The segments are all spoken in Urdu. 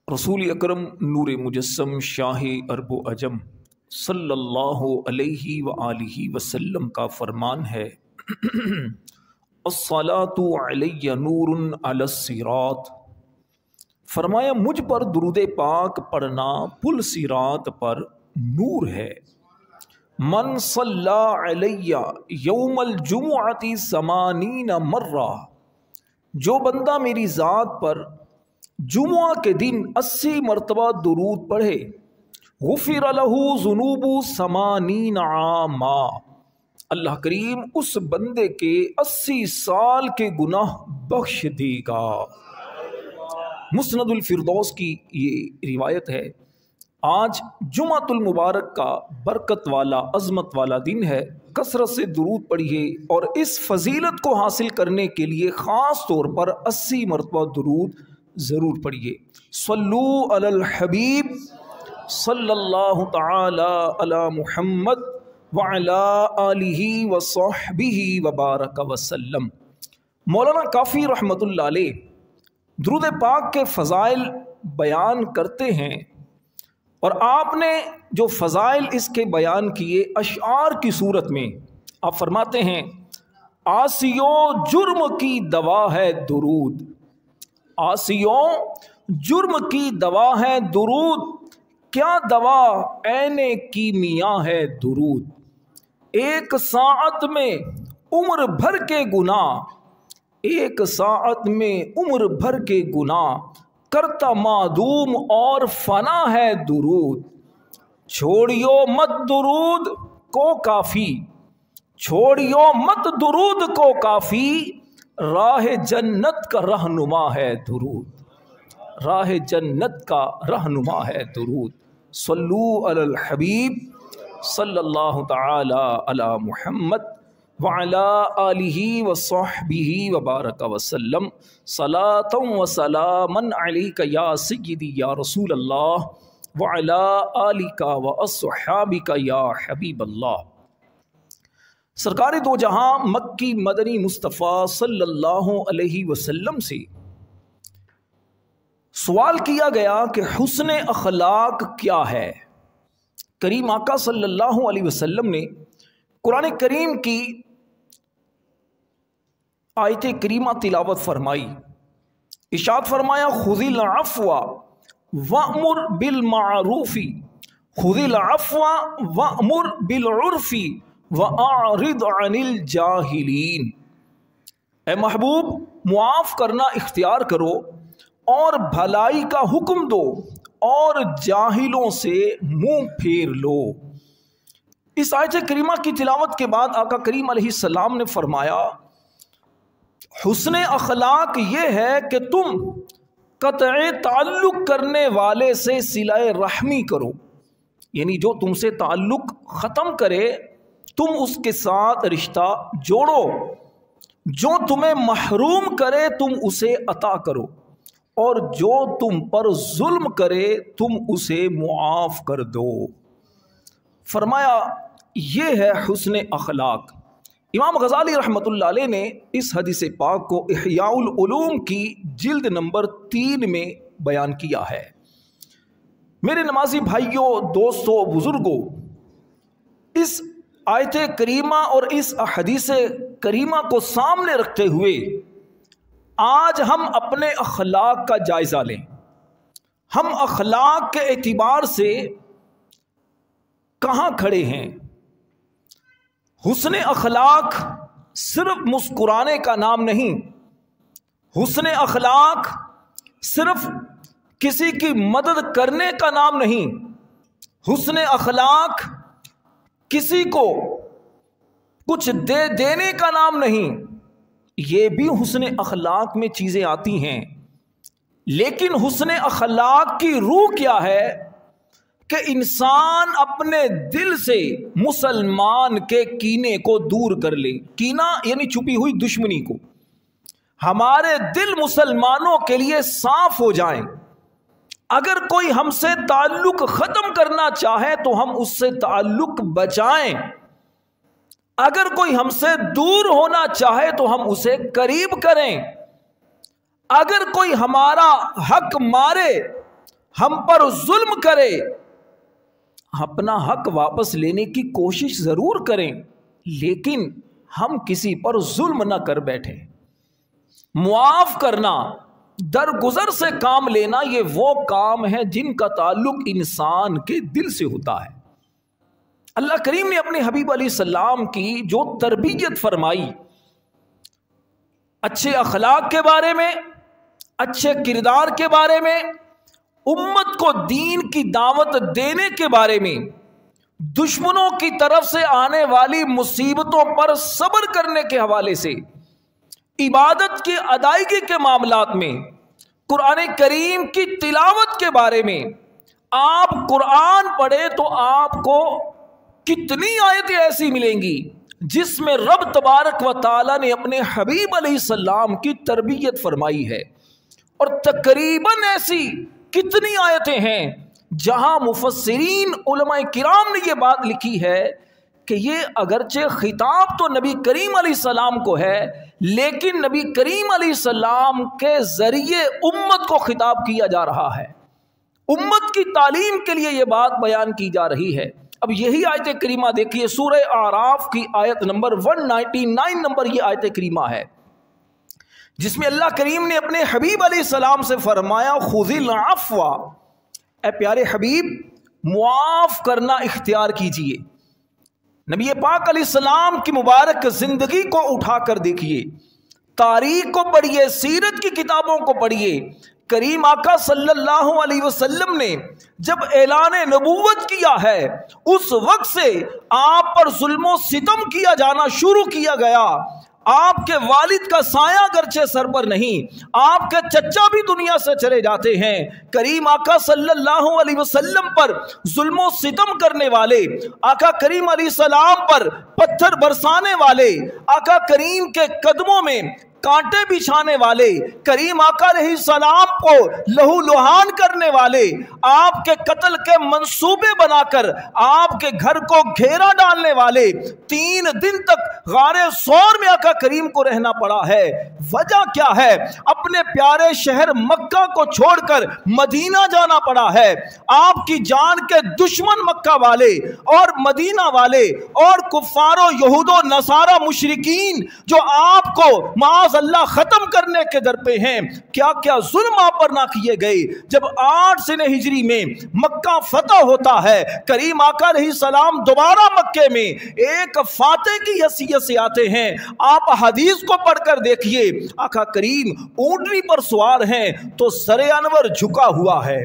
رسول اکرم نور مجسم شاہ عرب و عجم صلی اللہ علیہ وآلہ وسلم کا فرمان ہے الصلاۃ علی نور علی الصراط، فرمایا مجھ پر درود پاک پڑھنا پل صراط پر نور ہے۔ من صلی علی یوم الجمعۃ 80 مرہ، جو بندہ میری ذات پر جمعہ کے دن 80 مرتبہ درود پڑھے، غفر لہ ذنوب 80 عاما، اللہ کریم اس بندے کے 80 سال کے گناہ بخش دے گا۔ مسند الفردوس کی یہ روایت ہے۔ آج جمعۃ المبارک کا برکت والا عظمت والا دن ہے، کثرت سے درود پڑھیے اور اس فضیلت کو حاصل کرنے کے لیے خاص طور پر 80 مرتبہ درود ضرور پڑھیے۔ صلو علی الحبیب صلی اللہ تعالی علی محمد وعلی آلہ وصحبہ وبارک وسلم۔ مولانا کافی رحمۃ اللہ علیہ درود پاک کے فضائل بیان کرتے ہیں، اور آپ نے جو فضائل اس کے بیان کیے اشعار کی صورت میں، آپ فرماتے ہیں آسیوں جرم کی دوا ہے درود، آسیوں جرم کی دوا ہے درود، کیا دوا عین کیمیا ہے درود، ایک ساعت میں عمر بھر کے گناہ، ایک ساعت میں عمر بھر کے گناہ کرتا معدوم اور فنا ہے درود، چھوڑیو مت درود کو کافی، چھوڑیو مت درود کو کافی، راہ جنت کا رہنما ہے درود، راہ جنت کا رہنما ہے درود۔ صلو علی الحبیب صلی اللہ تعالی علی محمد وعلی آلہ وصحبہ وبارک وسلم، صلاۃ و سلاما علیک یا سیدی یا رسول اللہ وعلی آلک واصحابک یا حبیب اللہ۔ سرکار دو جہاں مکی مدنی مصطفیٰ صلی اللہ علیہ وسلم سے سوال کیا گیا کہ حسن اخلاق کیا ہے۔ کریم آقا صلی اللہ علیہ وسلم نے قرآن کریم کی آیت کریمہ تلاوت فرمائی، ارشاد فرمایا خذ العفو وأمر بالمعروف، خذ العفو وأمر بالعرف وأعرض عن الجاہلین، اے محبوب معاف کرنا اختیار کرو اور بھلائی کا حکم دو اور جاہلوں سے منہ پھیر لو۔ اس آیت کریمہ کی تلاوت کے بعد آقا کریم علیہ السلام نے فرمایا حسن اخلاق یہ ہے کہ تم قطع تعلق کرنے والے سے صلہ رحمی کرو، یعنی جو تم سے تعلق ختم کرے تم اس کے ساتھ رشتہ جوڑو، جو تمہیں محروم کرے تم اسے عطا کرو، اور جو تم پر ظلم کرے تم اسے معاف کر دو۔ فرمایا یہ ہے حسن اخلاق۔ امام غزالی رحمۃ اللہ علیہ نے اس حدیث پاک کو احیاء العلوم کی جلد نمبر 3 میں بیان کیا ہے۔ میرے نمازی بھائیوں، دوستوں، بزرگوں، اس آیت کریمہ اور اس حدیث کریمہ کو سامنے رکھتے ہوئے آج ہم اپنے اخلاق کا جائزہ لیں۔ ہم اخلاق کے اعتبار سے کہاں کھڑے ہیں؟ حسن اخلاق صرف مسکرانے کا نام نہیں، حسن اخلاق صرف کسی کی مدد کرنے کا نام نہیں، حسن اخلاق کسی کو کچھ دے دینے کا نام نہیں، یہ بھی حسن اخلاق میں چیزیں آتی ہیں، لیکن حسن اخلاق کی روح کیا ہے کہ انسان اپنے دل سے مسلمان کے کینے کو دور کر لے۔ کینہ یعنی چھپی ہوئی دشمنی کو، ہمارے دل مسلمانوں کے لیے صاف ہو جائیں۔ اگر کوئی ہم سے تعلق ختم کرنا چاہے تو ہم اس سے تعلق بچائیں، اگر کوئی ہم سے دور ہونا چاہے تو ہم اسے قریب کریں، اگر کوئی ہمارا حق مارے ہم پر ظلم کرے اپنا حق واپس لینے کی کوشش ضرور کریں، لیکن ہم کسی پر ظلم نہ کر بیٹھے۔ معاف کرنا، درگزر سے کام لینا، یہ وہ کام ہے جن کا تعلق انسان کے دل سے ہوتا ہے۔ اللہ کریم نے اپنے حبیب علیہ السلام کی جو تربیت فرمائی، اچھے اخلاق کے بارے میں، اچھے کردار کے بارے میں، امت کو دین کی دعوت دینے کے بارے میں، دشمنوں کی طرف سے آنے والی مصیبتوں پر صبر کرنے کے حوالے سے، عبادت کی ادائیگی کے معاملات میں، قرآن کریم کی تلاوت کے بارے میں، آپ قرآن پڑھیں تو آپ کو کتنی آیتیں ایسی ملیں گی جس میں رب تبارک و تعالی نے اپنے حبیب علیہ السلام کی تربیت فرمائی ہے، اور تقریباً ایسی کتنی آیتیں ہیں جہاں مفسرین علماء کرام نے یہ بات لکھی ہے کہ یہ اگرچہ خطاب تو نبی کریم علیہ السلام کو ہے، لیکن نبی کریم علیہ السلام کے ذریعے امت کو خطاب کیا جا رہا ہے، امت کی تعلیم کے لیے یہ بات بیان کی جا رہی ہے۔ اب یہی آیت کریمہ دیکھیے، سورہ اعراف کی آیت نمبر 199 نمبر یہ آیت کریمہ ہے، جس میں اللہ کریم نے اپنے حبیب علیہ السلام سے فرمایا خذ العفو، اے پیارے حبیب معاف کرنا اختیار کیجئے۔ نبی پاک علیہ السلام کی مبارک زندگی کو اٹھا کر دیکھیے، تاریخ کو پڑھیے، سیرت کی کتابوں کو پڑھیے۔ کریم آقا صلی اللہ علیہ وسلم نے جب اعلان نبوت کیا ہے، اس وقت سے آپ پر ظلم و ستم کیا جانا شروع کیا گیا۔ آپ کے والد کا سایہ گرچہ سر پر نہیں، آپ کے چچا بھی دنیا سے چلے جاتے ہیں، کریم آقا صلی اللہ علیہ وسلم پر ظلم و ستم کرنے والے، آقا کریم علیہ السلام پر پتھر برسانے والے، آقا کریم کے قدموں میں کانٹے بچھانے والے، کریم آقا علیہ السلام کو لہو لہان کرنے والے، آپ کے قتل کے منصوبے بنا کر آپ کے گھر کو گھیرا ڈالنے والے، 3 دن تک غار ثور میں آقا کریم کو رہنا پڑا ہے۔ وجہ کیا ہے؟ اپنے پیارے شہر مکہ کو چھوڑ کر مدینہ جانا پڑا ہے۔ آپ کی جان کے دشمن مکہ والے اور مدینہ والے اور کفار و یہود و نصارہ مشرکین جو آپ کو معاذ اللہ ختم کرنے کے در پہ ہیں، کیا کیا ظلم آپ پر نہ کیے گئے۔ جب 8 سنہ ہجری میں مکہ فتح ہوتا ہے، کریم آقا علیہ السلام دوبارہ مکے میں ایک فاتح کی حیثیت سے آتے ہیں۔ آپ حدیث کو پڑھ کر دیکھیے، آقا کریم اونٹنی پر سوار ہیں تو سر انور جھکا ہوا ہے،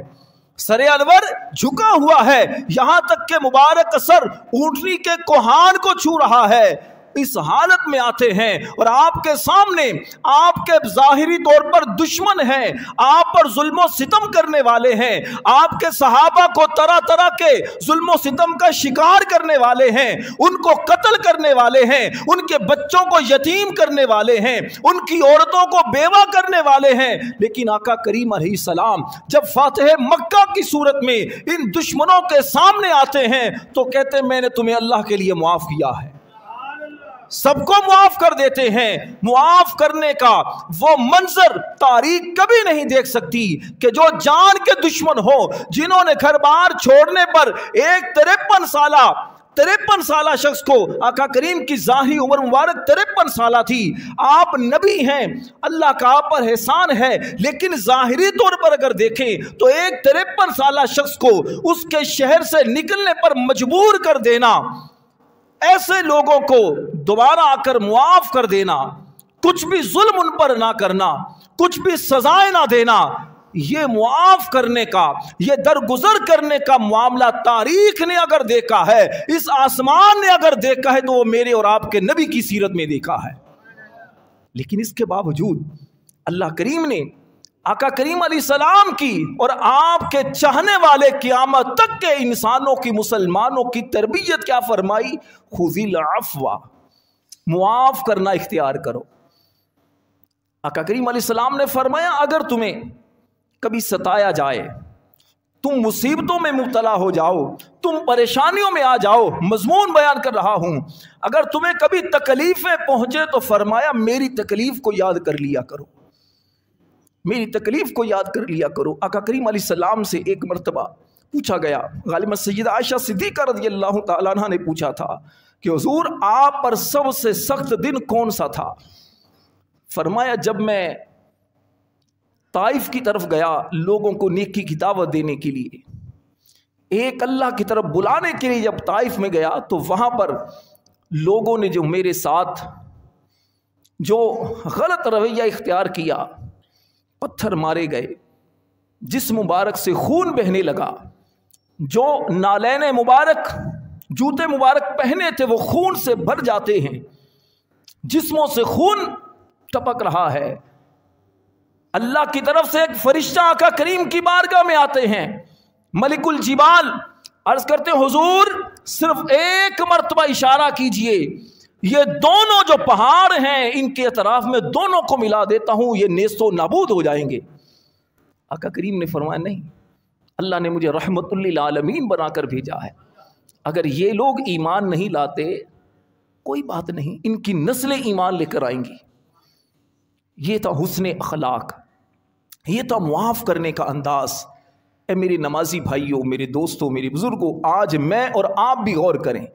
سر انور جھکا ہوا ہے، یہاں تک کہ مبارک سر اونٹنی کے کوہان کو چھو رہا ہے۔ اس حالت میں آتے ہیں اور آپ کے سامنے آپ کے ظاہری طور پر دشمن ہیں، آپ پر ظلم و ستم کرنے والے ہیں، آپ کے صحابہ کو طرح طرح کے ظلم و ستم کا شکار کرنے والے ہیں، ان کو قتل کرنے والے ہیں، ان کے بچوں کو یتیم کرنے والے ہیں، ان کی عورتوں کو بیوہ کرنے والے ہیں۔ لیکن آقا کریم علیہ السلام جب فاتح مکہ کی صورت میں ان دشمنوں کے سامنے آتے ہیں تو کہتے ہیں میں نے تمہیں اللہ کے لیے معاف کیا ہے، سب کو معاف کر دیتے ہیں۔ معاف کرنے کا وہ منظر تاریخ کبھی نہیں دیکھ سکتی کہ جو جان کے دشمن ہو، جنہوں نے گھر بار چھوڑنے پر ایک 53 سالہ شخص کو، آقا کریم کی ظاہری عمر مبارک 53 سالہ تھی، آپ نبی ہیں، اللہ کا آپ پر احسان ہے، لیکن ظاہری طور پر اگر دیکھیں تو ایک 53 سالہ شخص کو اس کے شہر سے نکلنے پر مجبور کر دینا، ایسے لوگوں کو دوبارہ آ کر معاف کر دینا، کچھ بھی ظلم ان پر نہ کرنا، کچھ بھی سزائیں نہ دینا، یہ معاف کرنے کا، یہ درگزر کرنے کا معاملہ تاریخ نے اگر دیکھا ہے، اس آسمان نے اگر دیکھا ہے تو وہ میرے اور آپ کے نبی کی سیرت میں دیکھا ہے۔ لیکن اس کے باوجود اللہ کریم نے آقا کریم علیہ السلام کی اور آپ کے چاہنے والے قیامت تک کے انسانوں کی، مسلمانوں کی تربیت کیا فرمائی؟ خذ العفو، معاف کرنا اختیار کرو۔ آقا کریم علیہ السلام نے فرمایا اگر تمہیں کبھی ستایا جائے، تم مصیبتوں میں مبتلا ہو جاؤ، تم پریشانیوں میں آ جاؤ، مضمون بیان کر رہا ہوں، اگر تمہیں کبھی تکلیفیں پہنچے تو فرمایا میری تکلیف کو یاد کر لیا کرو، میری تکلیف کو یاد کر لیا کرو۔ آقا کریم علیہ السلام سے ایک مرتبہ پوچھا گیا، غالباً سیدہ عائشہ صدیقہ رضی اللہ تعالیٰ عنہ نے پوچھا تھا کہ حضور آپ پر سب سے سخت دن کون سا تھا؟ فرمایا جب میں طائف کی طرف گیا لوگوں کو نیکی کی دعوت دینے کے لیے، ایک اللہ کی طرف بلانے کے لیے جب طائف میں گیا تو وہاں پر لوگوں نے جو میرے ساتھ جو غلط رویہ اختیار کیا، پتھر مارے گئے، جسم مبارک سے خون بہنے لگا، جو نالین مبارک جوتے مبارک پہنے تھے وہ خون سے بھر جاتے ہیں، جسموں سے خون ٹپک رہا ہے۔ اللہ کی طرف سے ایک فرشتہ آقا کریم کی بارگاہ میں آتے ہیں، ملک الجبال، عرض کرتے ہیں حضور صرف ایک مرتبہ اشارہ کیجئے، یہ دونوں جو پہاڑ ہیں ان کے اطراف میں دونوں کو ملا دیتا ہوں، یہ نیست و نابود ہو جائیں گے۔ آقا کریم نے فرمایا نہیں، اللہ نے مجھے رحمت للعالمین بنا کر بھیجا ہے، اگر یہ لوگ ایمان نہیں لاتے کوئی بات نہیں، ان کی نسلیں ایمان لے کر آئیں گی۔ یہ تھا حسن اخلاق، یہ تھا معاف کرنے کا انداز۔ اے میرے نمازی بھائیوں، میرے دوستوں، میرے بزرگوں، آج میں اور آپ بھی غور کریں،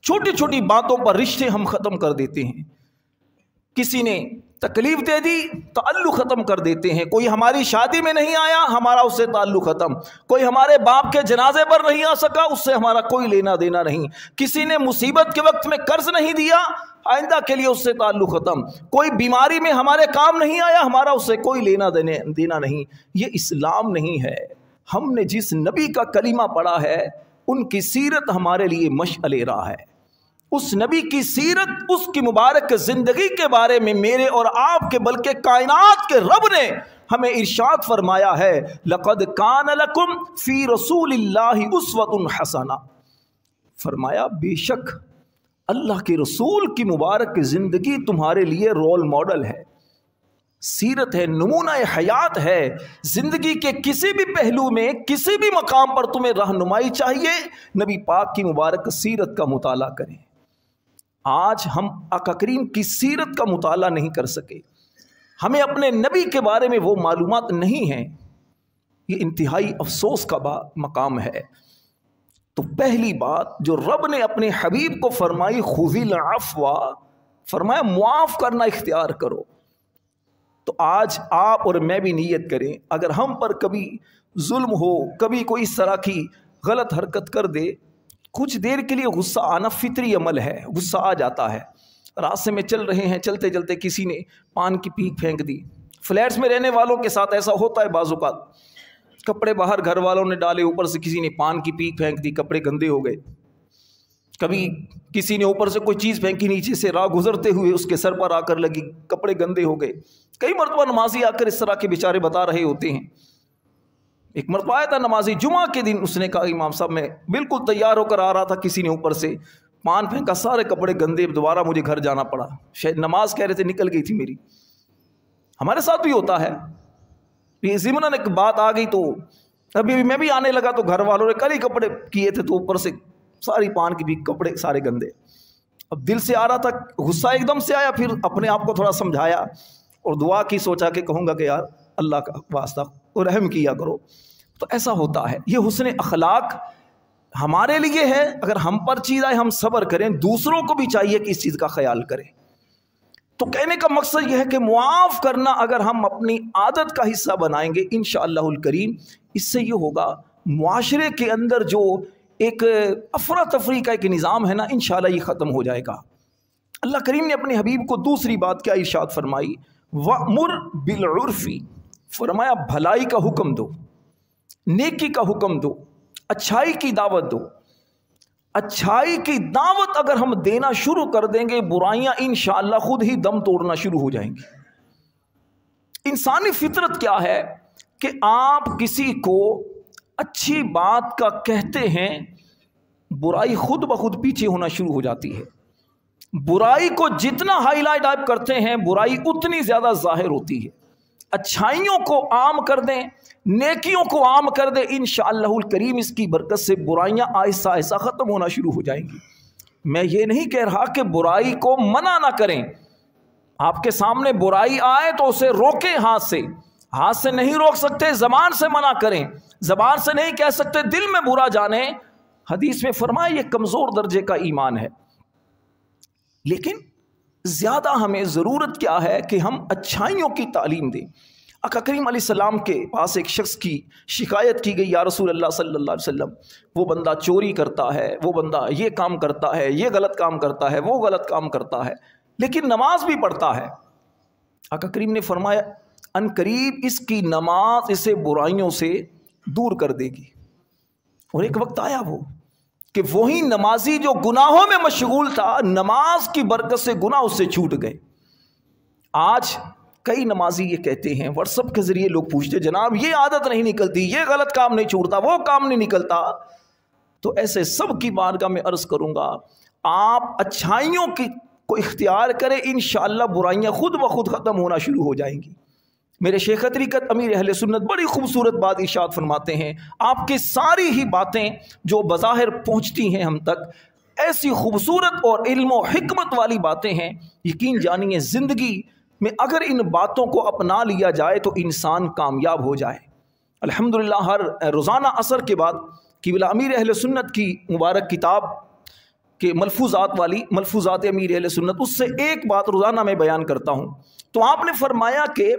چھوٹی چھوٹی باتوں پر رشتے ہم ختم کر دیتے ہیں۔ کسی نے تکلیف دے دی تعلق ختم کر دیتے ہیں، کوئی ہماری شادی میں نہیں آیا ہمارا اس سے تعلق ختم، کوئی ہمارے باپ کے جنازے پر نہیں آ سکا اس سے ہمارا کوئی لینا دینا نہیں، کسی نے مصیبت کے وقت میں قرض نہیں دیا آئندہ کے لیے اس سے تعلق ختم، کوئی بیماری میں ہمارے کام نہیں آیا ہمارا اس سے کوئی لینا دینا نہیں۔ یہ اسلام نہیں ہے۔ ہم نے جس نبی کا کلمہ پڑھا ہے ان کی سیرت ہمارے لیے مشعل راہ ہے، اس نبی کی سیرت، اس کی مبارک زندگی کے بارے میں میرے اور آپ کے بلکہ کائنات کے رب نے ہمیں ارشاد فرمایا ہے، لَقَدْ كَانَ لَكُمْ فِي رَسُولِ اللَّهِ أُسْوَةٌ حَسَنَةٌ، فرمایا بے شک اللہ کے رسول کی مبارک زندگی تمہارے لیے رول ماڈل ہے، سیرت ہے، نمونہ حیات ہے۔ زندگی کے کسی بھی پہلو میں کسی بھی مقام پر تمہیں رہنمائی چاہیے، نبی پاک کی مبارک سیرت کا مطالعہ کریں۔ آج ہم آقا کریم کی سیرت کا مطالعہ نہیں کر سکے، ہمیں اپنے نبی کے بارے میں وہ معلومات نہیں ہیں، یہ انتہائی افسوس کا مقام ہے۔ تو پہلی بات جو رب نے اپنے حبیب کو فرمائی، خُذِ الْعَفْوَ، فرمایا معاف کرنا اختیار کرو۔ تو آج آپ اور میں بھی نیت کریں، اگر ہم پر کبھی ظلم ہو، کبھی کوئی اس طرح کی غلط حرکت کر دے، کچھ دیر کے لیے غصہ آنا فطری عمل ہے، غصہ آ جاتا ہے۔ راستے میں چل رہے ہیں، چلتے چلتے کسی نے پان کی پیک پھینک دی۔ فلیٹس میں رہنے والوں کے ساتھ ایسا ہوتا ہے بعض اوقات، کپڑے باہر گھر والوں نے ڈالے، اوپر سے کسی نے پان کی پیک پھینک دی، کپڑے گندے ہو گئے۔ کبھی کسی نے اوپر سے کوئی چیز پھینکی، نیچے سے راہ گزرتے ہوئے اس کے سر پر آ کر لگی، کپڑے گندے ہو گئے۔ کئی مرتبہ نمازی آ کر اس طرح کے بیچارے بتا رہے ہوتے ہیں۔ ایک مرتبہ آیا تھا نمازی، جمعہ کے دن، اس نے کہا امام صاحب میں بالکل تیار ہو کر آ رہا تھا، کسی نے اوپر سے پان پھینکا، سارے کپڑے گندے، دوبارہ مجھے گھر جانا پڑا، شاید نماز کہہ رہے تھے نکل گئی تھی میری۔ ہمارے ساتھ بھی ہوتا ہے، یہ ضمناً ایک بات آ گئی تو ابھی میں بھی آنے لگا تو گھر والوں نے کل ہی کپڑے کیے تھے تو اوپر سے ساری پان کی بھی کپڑے سارے گندے۔ اب دل سے آ رہا تھا، غصہ ایک دم سے آیا، پھر اپنے آپ کو تھوڑا سمجھایا اور دعا کی، سوچا کہ کہوں گا کہ یار اللہ کا واسطہ اور رحم کیا کرو۔ تو ایسا ہوتا ہے، یہ حسن اخلاق ہمارے لیے ہے، اگر ہم پر چیز آئے ہم صبر کریں، دوسروں کو بھی چاہیے کہ اس چیز کا خیال کریں۔ تو کہنے کا مقصد یہ ہے کہ معاف کرنا اگر ہم اپنی عادت کا حصہ بنائیں گے انشاءاللہ الکریم، اس سے یہ ہوگا معاشرے کے اندر جو ایک افراتفری کا ایک نظام ہے نا، انشاءاللہ یہ ختم ہو جائے گا۔ اللہ کریم نے اپنے حبیب کو دوسری بات کیا ارشاد فرمائی، وَأْمُرْ بِالْعُرْفِ، فرمایا بھلائی کا حکم دو، نیکی کا حکم دو، اچھائی کی دعوت دو۔ اچھائی کی دعوت اگر ہم دینا شروع کر دیں گے، برائیاں انشاءاللہ خود ہی دم توڑنا شروع ہو جائیں گی۔ انسانی فطرت کیا ہے کہ آپ کسی کو اچھی بات کا کہتے ہیں، برائی خود بخود پیچھے ہونا شروع ہو جاتی ہے۔ برائی کو جتنا ہائی لائٹ آپ کرتے ہیں برائی اتنی زیادہ ظاہر ہوتی ہے۔ اچھائیوں کو عام کر دیں، نیکیوں کو عام کر دیں، انشاءاللہ الکریم اس کی برکت سے برائیاں آہستہ آہستہ ختم ہونا شروع ہو جائیں گی۔ میں یہ نہیں کہہ رہا کہ برائی کو منع نہ کریں، آپ کے سامنے برائی آئے تو اسے روکیں ہاتھ سے، ہاتھ سے نہیں روک سکتے، زبان سے منع کریں، زبان سے نہیں کہہ سکتے، دل میں برا جانیں۔ حدیث میں فرمایا یہ کمزور درجے کا ایمان ہے۔ لیکن زیادہ ہمیں ضرورت کیا ہے کہ ہم اچھائیوں کی تعلیم دیں۔ آقا کریم علیہ السلام کے پاس ایک شخص کی شکایت کی گئی، یا رسول اللہ صلی اللہ علیہ وسلم، وہ بندہ چوری کرتا ہے، وہ بندہ یہ کام کرتا ہے، یہ غلط کام کرتا ہے، وہ غلط کام کرتا ہے، لیکن نماز بھی پڑھتا ہے۔ آقا کریم نے فرمایا ان قریب اس کی نماز اسے برائیوں سے دور کر دے گی۔ اور ایک وقت آیا وہ کہ وہی نمازی جو گناہوں میں مشغول تھا، نماز کی برکت سے گناہ اس سے چھوٹ گئے۔ آج کئی نمازی یہ کہتے ہیں، واٹس ایپ کے ذریعے لوگ پوچھتے جناب یہ عادت نہیں نکلتی، یہ غلط کام نہیں چھوڑتا، وہ کام نہیں نکلتا۔ تو ایسے سب کی بارگاہ میں عرض کروں گا، آپ اچھائیوں کو اختیار کریں، انشاءاللہ برائیاں خود بخود ختم ہونا شروع ہو جائیں گی۔ میرے شیخ طریقت امیر اہل سنت بڑی خوبصورت بات ارشاد فرماتے ہیں، آپ کی ساری ہی باتیں جو بظاہر پہنچتی ہیں ہم تک، ایسی خوبصورت اور علم و حکمت والی باتیں ہیں، یقین جانیے زندگی میں اگر ان باتوں کو اپنا لیا جائے تو انسان کامیاب ہو جائے۔ الحمدللہ ہر روزانہ عصر کے بعد قبلہ امیر اہل سنت کی مبارک کتاب کے ملفوظات امیر اہل سنت، اس سے ایک بات روزانہ میں بیان کرتا ہوں۔ تو آپ نے فرمایا کہ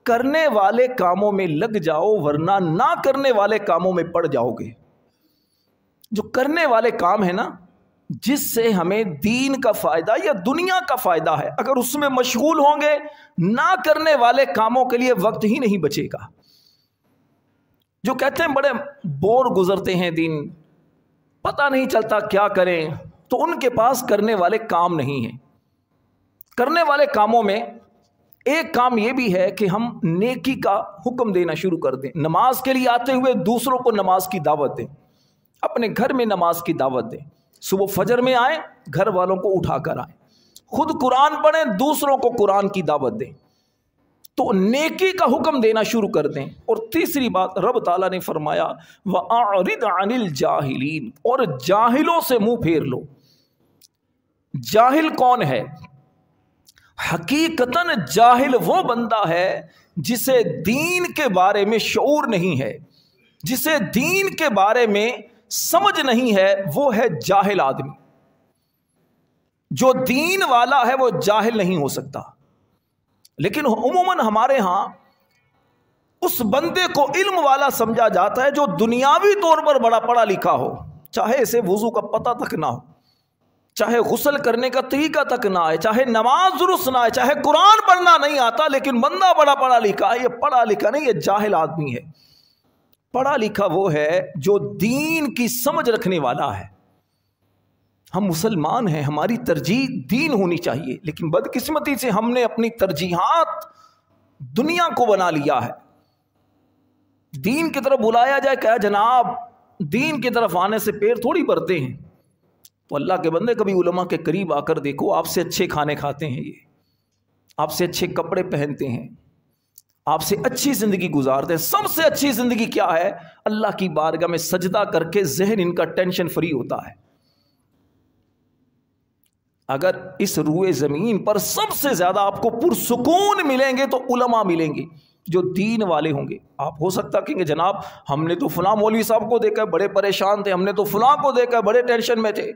کرنے والے کاموں میں لگ جاؤ ورنہ نہ کرنے والے کاموں میں پڑ جاؤ گے۔ جو کرنے والے کام ہے نا، جس سے ہمیں دین کا فائدہ یا دنیا کا فائدہ ہے، اگر اس میں مشغول ہوں گے، نہ کرنے والے کاموں کے لیے وقت ہی نہیں بچے گا۔ جو کہتے ہیں بڑے بور گزرتے ہیں دن، پتہ نہیں چلتا کیا کریں، تو ان کے پاس کرنے والے کام نہیں ہیں۔ کرنے والے کاموں میں ایک کام یہ بھی ہے کہ ہم نیکی کا حکم دینا شروع کر دیں۔ نماز کے لیے آتے ہوئے دوسروں کو نماز کی دعوت دیں، اپنے گھر میں نماز کی دعوت دیں۔ صبح فجر میں آئیں، گھر والوں کو اٹھا کر آئیں، خود قرآن پڑھیں، دوسروں کو قرآن کی دعوت دیں۔ تو نیکی کا حکم دینا شروع کر دیں۔ اور تیسری بات رب تعالیٰ نے فرمایا وَأَعْرِضْ عَنِ الْجَاهِلِينَ، اور جاہلوں سے منہ پھیر لو۔ جاہل کون ہے؟ حقیقتاً جاہل وہ بندہ ہے جسے دین کے بارے میں شعور نہیں ہے، جسے دین کے بارے میں سمجھ نہیں ہے، وہ ہے جاہل آدمی۔ جو دین والا ہے وہ جاہل نہیں ہو سکتا۔ لیکن عموماً ہمارے ہاں اس بندے کو علم والا سمجھا جاتا ہے جو دنیاوی طور پر بڑا پڑھا لکھا ہو، چاہے اسے وضو کا پتہ تک نہ ہو، چاہے غسل کرنے کا طریقہ تک نہ آئے، چاہے نماز درست نہ آئے، چاہے قرآن پڑھنا نہیں آتا، لیکن بندہ بڑا پڑھا لکھا ہے۔ یہ پڑھا لکھا نہیں، یہ جاہل آدمی ہے۔ پڑھا لکھا وہ ہے جو دین کی سمجھ رکھنے والا ہے۔ ہم مسلمان ہیں، ہماری ترجیح دین ہونی چاہیے، لیکن بدقسمتی سے ہم نے اپنی ترجیحات دنیا کو بنا لیا ہے۔ دین کی طرف بلایا جائے کہ جناب دین کی طرف آنے سے پیر تھوڑی بھرتے ہیں۔ تو اللہ کے بندے کبھی علماء کے قریب آ کر دیکھو، آپ سے اچھے کھانے کھاتے ہیں، یہ آپ سے اچھے کپڑے پہنتے ہیں، آپ سے اچھی زندگی گزارتے ہیں۔ سب سے اچھی زندگی کیا ہے؟ اللہ کی بارگاہ میں سجدہ کر کے ذہن ان کا ٹینشن فری ہوتا ہے۔ اگر اس روئے زمین پر سب سے زیادہ آپ کو پرسکون ملیں گے تو علماء ملیں گے جو دین والے ہوں گے۔ آپ ہو سکتا کہ جناب ہم نے تو فلاں مولوی صاحب کو دیکھا بڑے پریشان تھے، ہم نے تو فلاں کو دیکھا بڑے ٹینشن میں تھے۔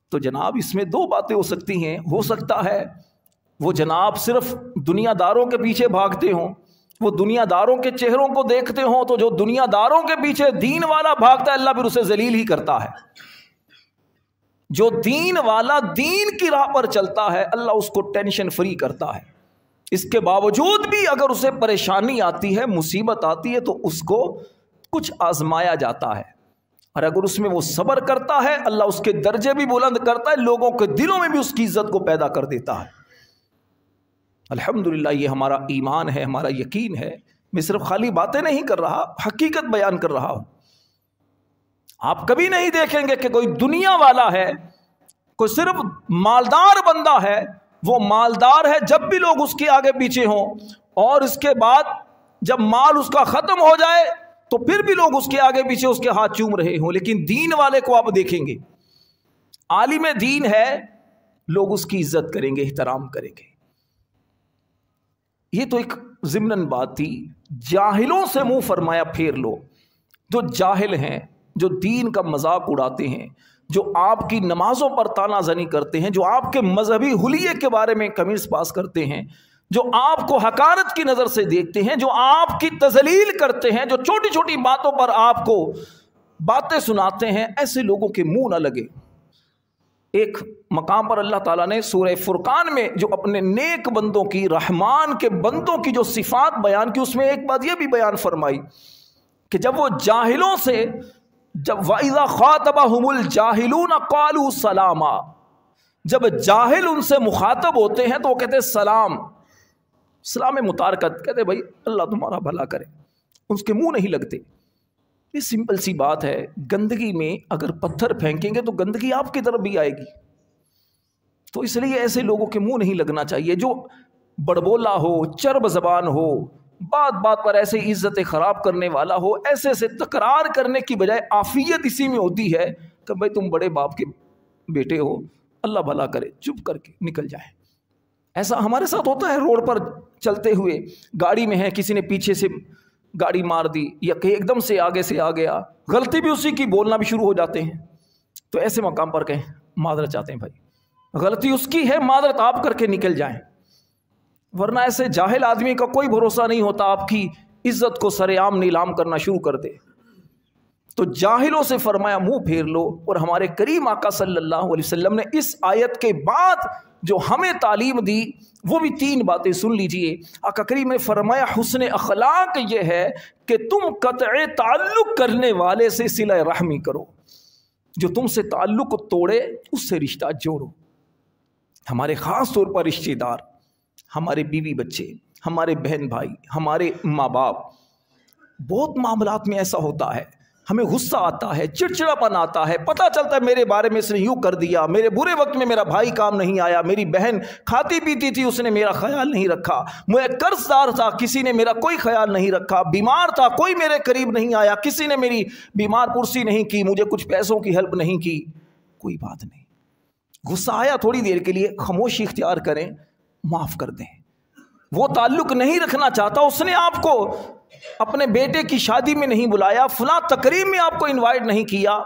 تو جناب اس میں دو باتیں ہو سکتی ہیں، ہو سکتا ہے وہ جناب صرف دنیا داروں کے پیچھے بھاگتے ہوں، وہ دنیا داروں کے چہروں کو دیکھتے ہوں، تو جو دنیا داروں کے پیچھے دین والا بھاگتا ہے اللہ پھر اسے ذلیل ہی کرتا ہے۔ جو دین والا دین کی راہ پر چلتا ہے اللہ اس کو ٹینشن فری کرتا ہے۔ اس کے باوجود بھی اگر اسے پریشانی آتی ہے، مصیبت آتی ہے، تو اس کو کچھ آزمایا جاتا ہے، اور اگر اس میں وہ صبر کرتا ہے اللہ اس کے درجے بھی بلند کرتا ہے، لوگوں کے دلوں میں بھی اس کی عزت کو پیدا کر دیتا ہے۔ الحمدللہ یہ ہمارا ایمان ہے، ہمارا یقین ہے۔ میں صرف خالی باتیں نہیں کر رہا، حقیقت بیان کر رہا ہوں۔ آپ کبھی نہیں دیکھیں گے کہ کوئی دنیا والا ہے، کوئی صرف مالدار بندہ ہے، وہ مالدار ہے جب بھی لوگ اس کے آگے پیچھے ہوں، اور اس کے بعد جب مال اس کا ختم ہو جائے تو پھر بھی لوگ اس کے آگے پیچھے اس کے ہاتھ چوم رہے ہوں۔ لیکن دین والے کو آپ دیکھیں گے، عالم دین ہے، لوگ اس کی عزت کریں گے، احترام کریں گے۔ یہ تو ایک ضمناً بات تھی، جاہلوں سے منہ فرمایا پھیر لو. جو جاہل ہیں، جو دین کا مذاق اڑاتے ہیں، جو آپ کی نمازوں پر تانا زنی کرتے ہیں، جو آپ کے مذہبی حلیے کے بارے میں قمیص پاس کرتے ہیں، جو آپ کو حقارت کی نظر سے دیکھتے ہیں، جو آپ کی تذلیل کرتے ہیں، جو چھوٹی چھوٹی باتوں پر آپ کو باتیں سناتے ہیں، ایسے لوگوں کے منہ نہ لگے. ایک مقام پر اللہ تعالیٰ نے سورہ فرقان میں جو اپنے نیک بندوں کی، رحمان کے بندوں کی جو صفات بیان کی، اس میں ایک بات یہ بھی بیان فرمائی کہ جب وہ جاہلوں سے، جب وَإِذَا خَاطَبَهُمُ الْجَاهِلُونَ قَالُوا سَلَامًا، جب جاہل ان سے مخاطب ہوتے ہیں تو وہ کہتے ہیں سلام، سلام متارکت، کہتے ہیں بھائی اللہ تمہارا بھلا کرے. اس کے منہ نہیں لگتے. یہ سمپل سی بات ہے. گندگی میں اگر پتھر پھینکیں گے تو گندگی آپ کی طرف بھی آئے گی. تو اس لیے ایسے لوگوں کے منہ نہیں لگنا چاہیے جو بڑبولا ہو، چرب زبان ہو، بات بات پر ایسے عزت خراب کرنے والا ہو. ایسے سے تکرار کرنے کی بجائے عافیت اسی میں ہوتی ہے کہ بھائی تم بڑے باپ کے بیٹے ہو، اللہ بھلا کرے، چپ کر کے نکل جائے. ایسا ہمارے ساتھ ہوتا ہے. روڈ پر چلتے ہوئے گاڑی میں ہے، کسی نے پیچھے سے گاڑی مار دی یا کہ ایک دم سے آگے سے آ گیا، غلطی بھی اسی کی، بولنا بھی شروع ہو جاتے ہیں. تو ایسے مقام پر کہیں معذرت چاہتے ہیں، بھائی غلطی اس کی ہے، معذرت آپ کر کے نکل جائیں. ورنہ ایسے جاہل آدمی کا کوئی بھروسہ نہیں ہوتا، آپ کی عزت کو سر عام نیلام کرنا شروع کر دے. تو جاہلوں سے فرمایا منہ پھیر لو. اور ہمارے کریم آقا صلی اللہ علیہ وسلم نے اس آیت کے بعد جو ہمیں تعلیم دی وہ بھی 3 باتیں سن لیجئے. آقا کریم نے فرمایا حسن اخلاق یہ ہے کہ تم قطع تعلق کرنے والے سے صلہ رحمی کرو، جو تم سے تعلق توڑے اس سے رشتہ جوڑو. ہمارے خاص طور پر رشتہ دار، ہمارے بیوی بچے، ہمارے بہن بھائی، ہمارے ماں باپ، بہت معاملات میں ایسا ہوتا ہے، ہمیں غصہ آتا ہے، چڑچڑاپن آتا ہے، پتہ چلتا ہے میرے بارے میں اس نے یوں کر دیا، میرے برے وقت میں میرا بھائی کام نہیں آیا، میری بہن کھاتی پیتی تھی اس نے میرا خیال نہیں رکھا، میں قرض دار تھا کسی نے میرا کوئی خیال نہیں رکھا، بیمار تھا کوئی میرے قریب نہیں آیا، کسی نے میری بیمار پرسی نہیں کی، مجھے کچھ پیسوں کی ہیلپ نہیں کی. کوئی بات نہیں، غصہ آیا تھوڑی دیر کے لیے خاموشی اختیار کریں، معاف کر دیں. وہ تعلق نہیں رکھنا چاہتا، اس نے آپ کو اپنے بیٹے کی شادی میں نہیں بلایا، فلاں تقریب میں آپ کو انوائٹ نہیں کیا،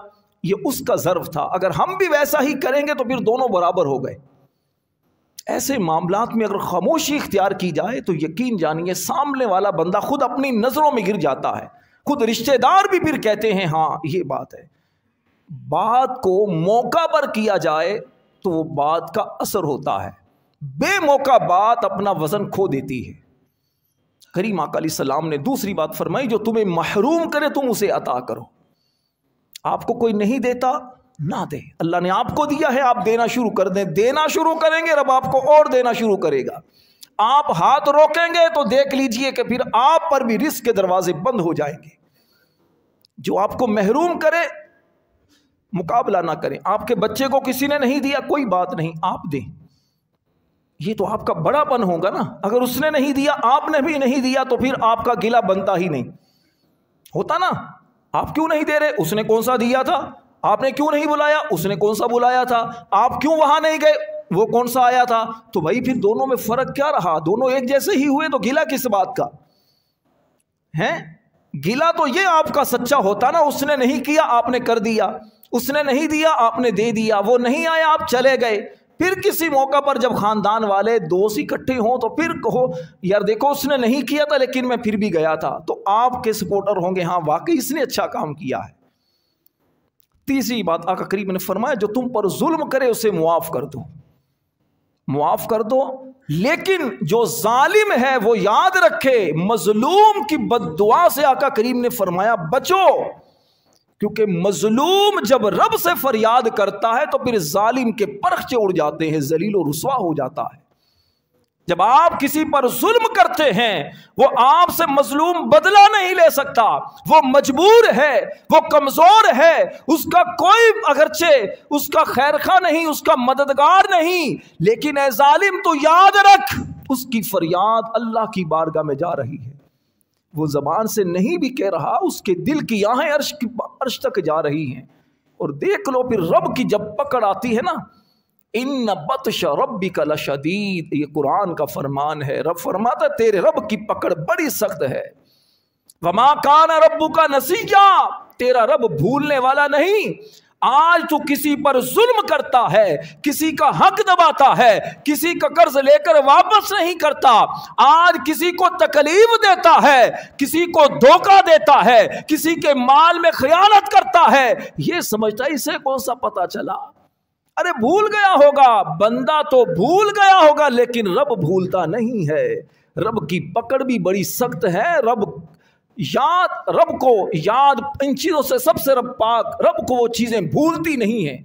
یہ اس کا ظرف تھا. اگر ہم بھی ویسا ہی کریں گے تو پھر دونوں برابر ہو گئے. ایسے معاملات میں اگر خاموشی اختیار کی جائے تو یقین جانیے سامنے والا بندہ خود اپنی نظروں میں گر جاتا ہے. خود رشتہ دار بھی پھر کہتے ہیں ہاں یہ بات ہے. بات کو موقع پر کیا جائے تو وہ بات کا اثر ہوتا ہے، بے موقع بات اپنا وزن کھو دیتی ہے. کریم آقا علیہ السلام نے دوسری بات فرمائی، جو تمہیں محروم کرے تم اسے عطا کرو. آپ کو کوئی نہیں دیتا نہ دے، اللہ نے آپ کو دیا ہے آپ دینا شروع کر دیں. دینا شروع کریں گے رب آپ کو اور دینا شروع کرے گا. آپ ہاتھ روکیں گے تو دیکھ لیجئے کہ پھر آپ پر بھی رزق کے دروازے بند ہو جائیں گے. جو آپ کو محروم کرے مقابلہ نہ کریں. آپ کے بچے کو کسی نے نہیں دیا کوئی بات نہیں، آپ دیں، یہ تو آپ کا بڑا پن ہوگا نا. اگر اس نے نہیں دیا آپ نے بھی نہیں دیا تو پھر آپ کا گلہ بنتا ہی نہیں ہوتا نا. آپ کیوں نہیں دے رہے؟ اس نے کون سا دیا تھا؟ آپ نے کیوں نہیں بلایا؟ اس نے کون سا بلایا تھا؟ آپ کیوں وہاں نہیں گئے؟ وہ کون سا آیا تھا؟ تو بھائی پھر دونوں میں فرق کیا رہا؟ دونوں ایک جیسے ہی ہوئے تو گلہ کس بات کا ہے؟ گلہ تو یہ آپ کا سچا ہوتا نا، اس نے نہیں کیا آپ نے کر دیا، اس نے نہیں دیا آپ نے دے دیا، وہ نہیں آیا آپ چلے گئے. پھر کسی موقع پر جب خاندان والے دوست اکٹھے ہوں تو پھر کہو یار دیکھو اس نے نہیں کیا تھا لیکن میں پھر بھی گیا تھا، تو آپ کے سپورٹر ہوں گے ہاں واقعی اس نے اچھا کام کیا ہے. تیسری بات آقا کریم نے فرمایا جو تم پر ظلم کرے اسے معاف کر دو، معاف کر دو. لیکن جو ظالم ہے وہ یاد رکھے مظلوم کی بد دعا سے آقا کریم نے فرمایا بچو، کیونکہ مظلوم جب رب سے فریاد کرتا ہے تو پھر ظالم کے پرخچے اڑ جاتے ہیں، ذلیل و رسوا ہو جاتا ہے. جب آپ کسی پر ظلم کرتے ہیں وہ آپ سے مظلوم بدلہ نہیں لے سکتا، وہ مجبور ہے، وہ کمزور ہے، اس کا کوئی اگرچہ اس کا خیر خواہ نہیں، اس کا مددگار نہیں، لیکن اے ظالم تو یاد رکھ اس کی فریاد اللہ کی بارگاہ میں جا رہی ہے. وہ زبان سے نہیں بھی کہہ رہا، اس کے دل کی آہیں عرش تک جا رہی ہیں. اور دیکھ لو پھر رب کی جب پکڑ آتی ہے نا ان بطش ربک لشدید، یہ قرآن کا فرمان ہے۔ رب فرماتا ہے تیرے رب کی پکڑ بڑی سخت ہے۔ وما کان ربک نسیا، تیرا رب بھولنے والا نہیں۔ آج تو کسی پر ظلم کرتا ہے، کسی کا حق دباتا ہے، کسی کا قرض لے کر واپس نہیں کرتا، آج کسی کو تکلیف دیتا ہے، کسی کو دھوکہ دیتا ہے، کسی کے مال میں خیانت کرتا ہے، یہ سمجھتا ہے اسے کون سا پتا چلا؟ ارے بھول گیا ہوگا، بندہ تو بھول گیا ہوگا، لیکن رب بھولتا نہیں ہے۔ رب کی پکڑ بھی بڑی سخت ہے۔ رب کو یاد ان چیزوں سے سب سے رب پاک، رب کو وہ چیزیں بھولتی نہیں ہیں۔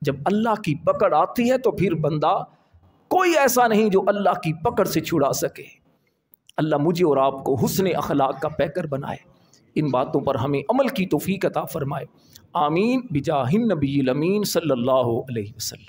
جب اللہ کی پکڑ آتی ہے تو پھر بندہ کوئی ایسا نہیں جو اللہ کی پکڑ سے چھڑا سکے۔ اللہ مجھے اور آپ کو حسن اخلاق کا پیکر بنائے، ان باتوں پر ہمیں عمل کی توفیق عطا فرمائے۔ آمین بجاہ النبی الامین صلی اللہ علیہ وسلم۔